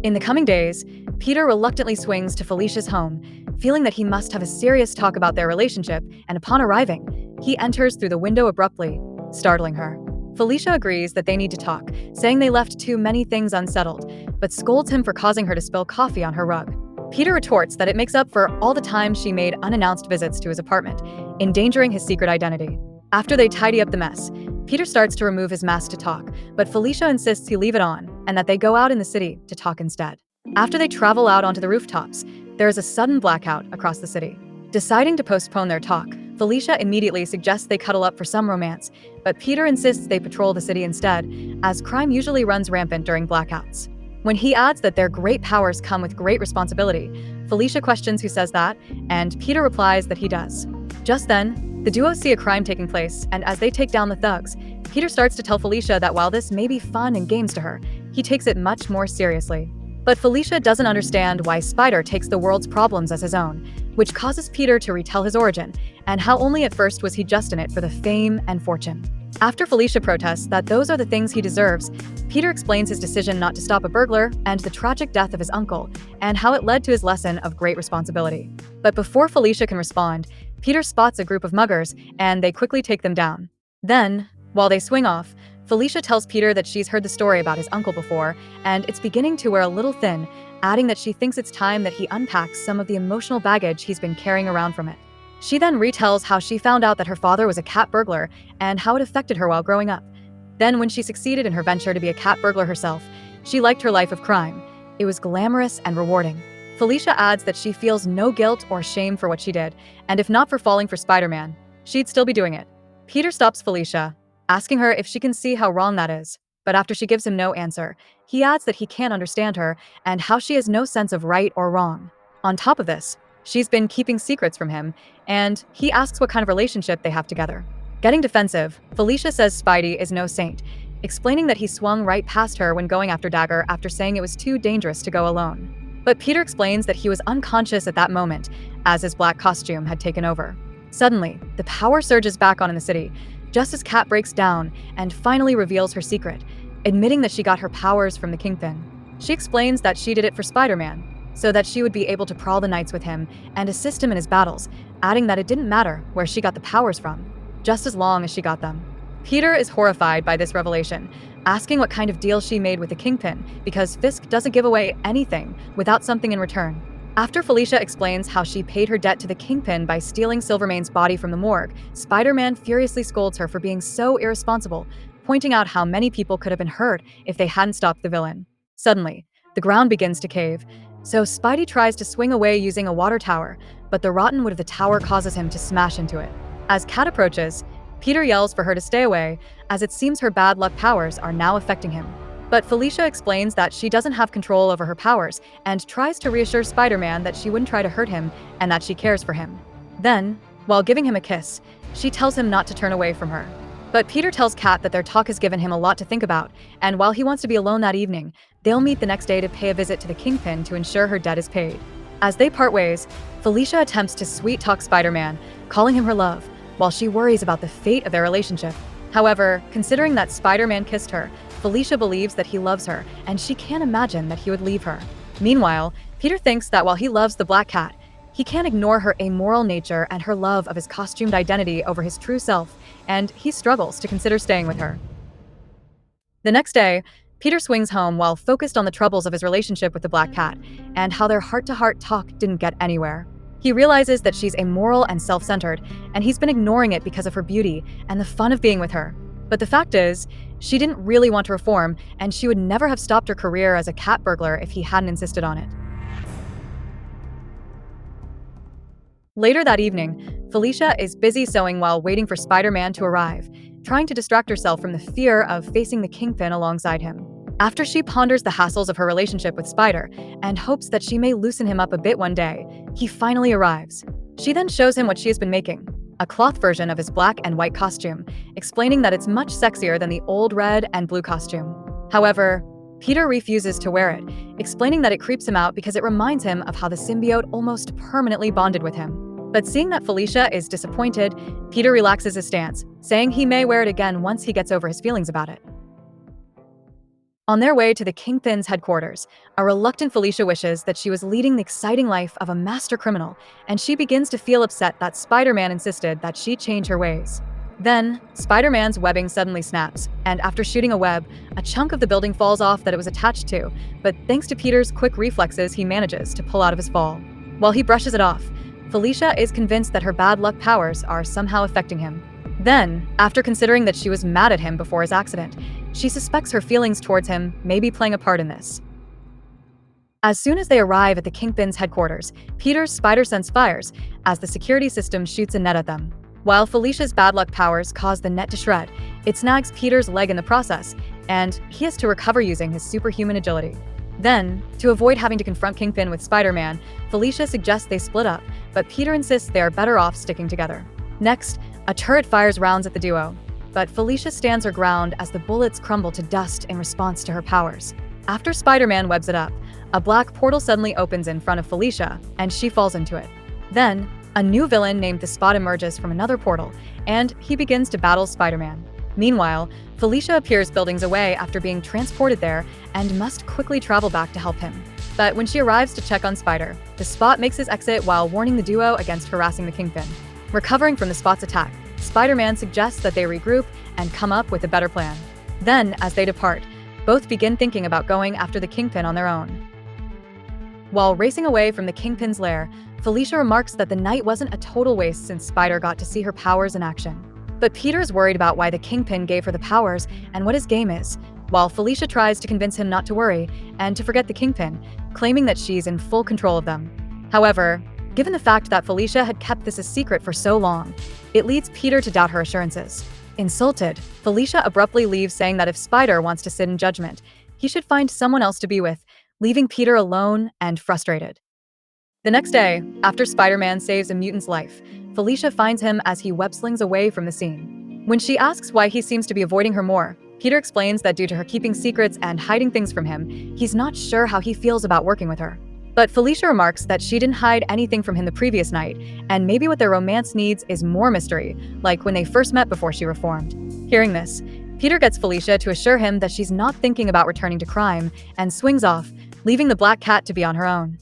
In the coming days, Peter reluctantly swings to Felicia's home, feeling that he must have a serious talk about their relationship, and upon arriving, he enters through the window abruptly, startling her. Felicia agrees that they need to talk, saying they left too many things unsettled, but scolds him for causing her to spill coffee on her rug. Peter retorts that it makes up for all the times she made unannounced visits to his apartment, endangering his secret identity. After they tidy up the mess, Peter starts to remove his mask to talk, but Felicia insists he leave it on and that they go out in the city to talk instead. After they travel out onto the rooftops, there is a sudden blackout across the city. Deciding to postpone their talk, Felicia immediately suggests they cuddle up for some romance, but Peter insists they patrol the city instead, as crime usually runs rampant during blackouts. When he adds that their great powers come with great responsibility, Felicia questions who says that, and Peter replies that he does. Just then, the duo see a crime taking place, and as they take down the thugs, Peter starts to tell Felicia that while this may be fun and games to her, he takes it much more seriously. But Felicia doesn't understand why Spider takes the world's problems as his own, which causes Peter to retell his origin, and how only at first was he just in it for the fame and fortune. After Felicia protests that those are the things he deserves, Peter explains his decision not to stop a burglar and the tragic death of his uncle, and how it led to his lesson of great responsibility. But before Felicia can respond, Peter spots a group of muggers, and they quickly take them down. Then, while they swing off, Felicia tells Peter that she's heard the story about his uncle before, and it's beginning to wear a little thin, adding that she thinks it's time that he unpacks some of the emotional baggage he's been carrying around from it. She then retells how she found out that her father was a cat burglar and how it affected her while growing up. Then, when she succeeded in her venture to be a cat burglar herself, she liked her life of crime. It was glamorous and rewarding. Felicia adds that she feels no guilt or shame for what she did, and if not for falling for Spider-Man, she'd still be doing it. Peter stops Felicia, asking her if she can see how wrong that is. But after she gives him no answer, he adds that he can't understand her and how she has no sense of right or wrong. On top of this, she's been keeping secrets from him, and he asks what kind of relationship they have together. Getting defensive, Felicia says Spidey is no saint, explaining that he swung right past her when going after Dagger after saying it was too dangerous to go alone. But Peter explains that he was unconscious at that moment, as his black costume had taken over. Suddenly, the power surges back on in the city, just as Kat breaks down and finally reveals her secret, admitting that she got her powers from the Kingpin. She explains that she did it for Spider-Man, so that she would be able to prowl the nights with him and assist him in his battles, adding that it didn't matter where she got the powers from, just as long as she got them. Peter is horrified by this revelation, asking what kind of deal she made with the Kingpin, because Fisk doesn't give away anything without something in return. After Felicia explains how she paid her debt to the Kingpin by stealing Silvermane's body from the morgue, Spider-Man furiously scolds her for being so irresponsible, pointing out how many people could have been hurt if they hadn't stopped the villain. Suddenly, the ground begins to cave, so Spidey tries to swing away using a water tower, but the rotten wood of the tower causes him to smash into it. As Kat approaches, Peter yells for her to stay away, as it seems her bad luck powers are now affecting him. But Felicia explains that she doesn't have control over her powers and tries to reassure Spider-Man that she wouldn't try to hurt him and that she cares for him. Then, while giving him a kiss, she tells him not to turn away from her. But Peter tells Kat that their talk has given him a lot to think about, and while he wants to be alone that evening, they'll meet the next day to pay a visit to the Kingpin to ensure her debt is paid. As they part ways, Felicia attempts to sweet-talk Spider-Man, calling him her love, while she worries about the fate of their relationship. However, considering that Spider-Man kissed her, Felicia believes that he loves her, and she can't imagine that he would leave her. Meanwhile, Peter thinks that while he loves the Black Cat, he can't ignore her amoral nature and her love of his costumed identity over his true self, and he struggles to consider staying with her. The next day, Peter swings home while focused on the troubles of his relationship with the Black Cat, and how their heart-to-heart talk didn't get anywhere. He realizes that she's amoral and self-centered, and he's been ignoring it because of her beauty and the fun of being with her. But the fact is, she didn't really want to reform, and she would never have stopped her career as a cat burglar if he hadn't insisted on it. Later that evening, Felicia is busy sewing while waiting for Spider-Man to arrive, trying to distract herself from the fear of facing the Kingpin alongside him. After she ponders the hassles of her relationship with Spider and hopes that she may loosen him up a bit one day, he finally arrives. She then shows him what she has been making, a cloth version of his black and white costume, explaining that it's much sexier than the old red and blue costume. However, Peter refuses to wear it, explaining that it creeps him out because it reminds him of how the symbiote almost permanently bonded with him. But seeing that Felicia is disappointed, Peter relaxes his stance, saying he may wear it again once he gets over his feelings about it. On their way to the Kingpin's headquarters, a reluctant Felicia wishes that she was leading the exciting life of a master criminal, and she begins to feel upset that Spider-Man insisted that she change her ways. Then, Spider-Man's webbing suddenly snaps, and after shooting a web, a chunk of the building falls off that it was attached to, but thanks to Peter's quick reflexes, he manages to pull out of his fall. While he brushes it off, Felicia is convinced that her bad luck powers are somehow affecting him. Then, after considering that she was mad at him before his accident, she suspects her feelings towards him may be playing a part in this. As soon as they arrive at the Kingpin's headquarters, Peter's spider sense fires as the security system shoots a net at them. While Felicia's bad luck powers cause the net to shred, it snags Peter's leg in the process, and he has to recover using his superhuman agility. Then, to avoid having to confront Kingpin with Spider-Man, Felicia suggests they split up, but Peter insists they are better off sticking together. Next, a turret fires rounds at the duo, but Felicia stands her ground as the bullets crumble to dust in response to her powers. After Spider-Man webs it up, a black portal suddenly opens in front of Felicia, and she falls into it. Then, a new villain named the Spot emerges from another portal, and he begins to battle Spider-Man. Meanwhile, Felicia appears buildings away after being transported there and must quickly travel back to help him. But when she arrives to check on Spider, the Spot makes his exit while warning the duo against harassing the Kingpin. Recovering from the Spot's attack, Spider-Man suggests that they regroup and come up with a better plan. Then, as they depart, both begin thinking about going after the Kingpin on their own. While racing away from the Kingpin's lair, Felicia remarks that the night wasn't a total waste since Spider got to see her powers in action. But Peter is worried about why the Kingpin gave her the powers and what his game is, while Felicia tries to convince him not to worry and to forget the Kingpin, claiming that she's in full control of them. However, given the fact that Felicia had kept this a secret for so long, it leads Peter to doubt her assurances. Insulted, Felicia abruptly leaves, saying that if Spider wants to sit in judgment, he should find someone else to be with, leaving Peter alone and frustrated. The next day, after Spider-Man saves a mutant's life, Felicia finds him as he web-slings away from the scene. When she asks why he seems to be avoiding her more, Peter explains that due to her keeping secrets and hiding things from him, he's not sure how he feels about working with her. But Felicia remarks that she didn't hide anything from him the previous night, and maybe what their romance needs is more mystery, like when they first met before she reformed. Hearing this, Peter gets Felicia to assure him that she's not thinking about returning to crime, and swings off, leaving the Black Cat to be on her own.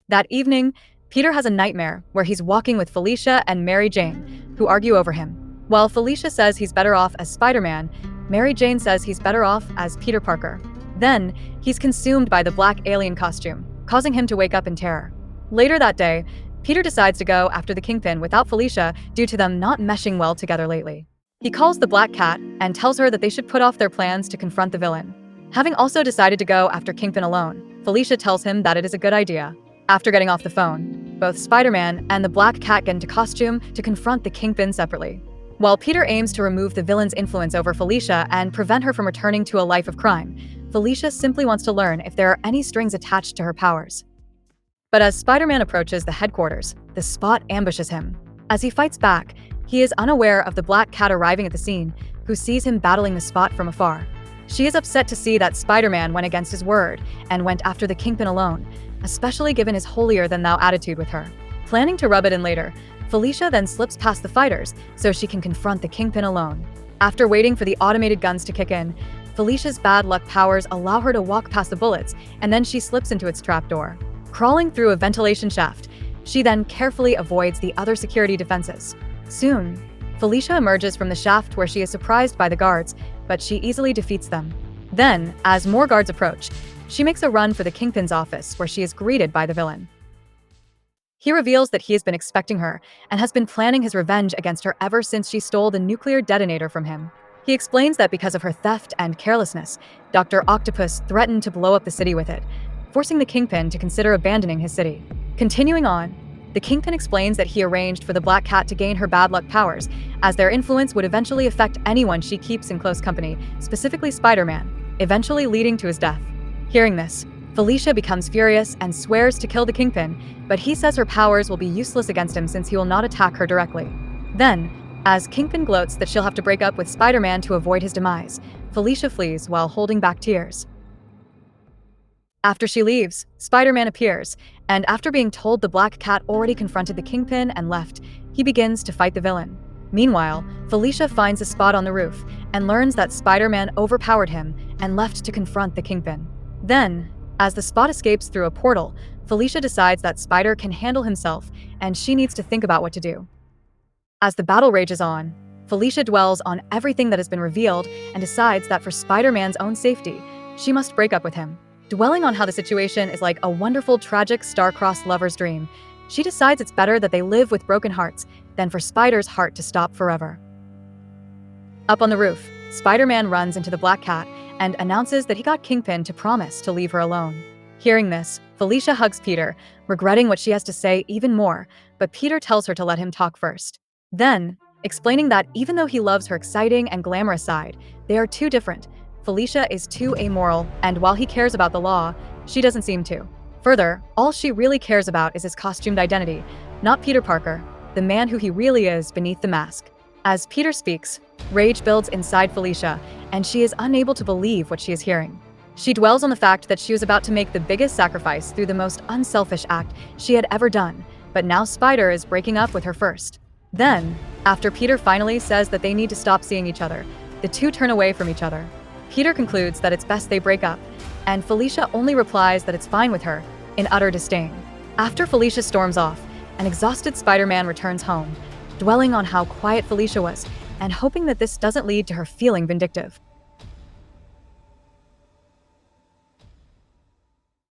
That evening, Peter has a nightmare where he's walking with Felicia and Mary Jane, who argue over him. While Felicia says he's better off as Spider-Man, Mary Jane says he's better off as Peter Parker. Then, he's consumed by the black alien costume, causing him to wake up in terror. Later that day, Peter decides to go after the Kingpin without Felicia due to them not meshing well together lately. He calls the Black Cat and tells her that they should put off their plans to confront the villain. Having also decided to go after Kingpin alone, Felicia tells him that it is a good idea. After getting off the phone, both Spider-Man and the Black Cat get into costume to confront the Kingpin separately. While Peter aims to remove the villain's influence over Felicia and prevent her from returning to a life of crime, Felicia simply wants to learn if there are any strings attached to her powers. But as Spider-Man approaches the headquarters, the Spot ambushes him. As he fights back, he is unaware of the Black Cat arriving at the scene, who sees him battling the Spot from afar. She is upset to see that Spider-Man went against his word and went after the Kingpin alone, especially given his holier-than-thou attitude with her. Planning to rub it in later, Felicia then slips past the fighters so she can confront the Kingpin alone. After waiting for the automated guns to kick in, Felicia's bad luck powers allow her to walk past the bullets, and then she slips into its trapdoor. Crawling through a ventilation shaft, she then carefully avoids the other security defenses. Soon, Felicia emerges from the shaft where she is surprised by the guards, but she easily defeats them. Then, as more guards approach, she makes a run for the Kingpin's office, where she is greeted by the villain. He reveals that he has been expecting her and has been planning his revenge against her ever since she stole the nuclear detonator from him. He explains that because of her theft and carelessness, Dr. Octopus threatened to blow up the city with it, forcing the Kingpin to consider abandoning his city. Continuing on, the Kingpin explains that he arranged for the Black Cat to gain her bad luck powers, as their influence would eventually affect anyone she keeps in close company, specifically Spider-Man, eventually leading to his death. Hearing this, Felicia becomes furious and swears to kill the Kingpin, but he says her powers will be useless against him since he will not attack her directly. Then, as Kingpin gloats that she'll have to break up with Spider-Man to avoid his demise, Felicia flees while holding back tears. After she leaves, Spider-Man appears, and after being told the Black Cat already confronted the Kingpin and left, he begins to fight the villain. Meanwhile, Felicia finds a spot on the roof and learns that Spider-Man overpowered him and left to confront the Kingpin. Then, as the spot escapes through a portal, Felicia decides that Spider can handle himself and she needs to think about what to do. As the battle rages on, Felicia dwells on everything that has been revealed and decides that for Spider-Man's own safety, she must break up with him. Dwelling on how the situation is like a wonderful, tragic, star-crossed lover's dream, she decides it's better that they live with broken hearts than for Spider's heart to stop forever. Up on the roof, Spider-Man runs into the Black Cat and announces that he got Kingpin to promise to leave her alone. Hearing this, Felicia hugs Peter, regretting what she has to say even more, but Peter tells her to let him talk first. Then, explaining that even though he loves her exciting and glamorous side, they are too different. Felicia is too amoral, and while he cares about the law, she doesn't seem to. Further, all she really cares about is his costumed identity, not Peter Parker, the man who he really is beneath the mask. As Peter speaks, rage builds inside Felicia, and she is unable to believe what she is hearing. She dwells on the fact that she was about to make the biggest sacrifice through the most unselfish act she had ever done, but now Spider is breaking up with her first. Then, after Peter finally says that they need to stop seeing each other, the two turn away from each other. Peter concludes that it's best they break up, and Felicia only replies that it's fine with her, in utter disdain. After Felicia storms off, an exhausted Spider-Man returns home, dwelling on how quiet Felicia was, and hoping that this doesn't lead to her feeling vindictive.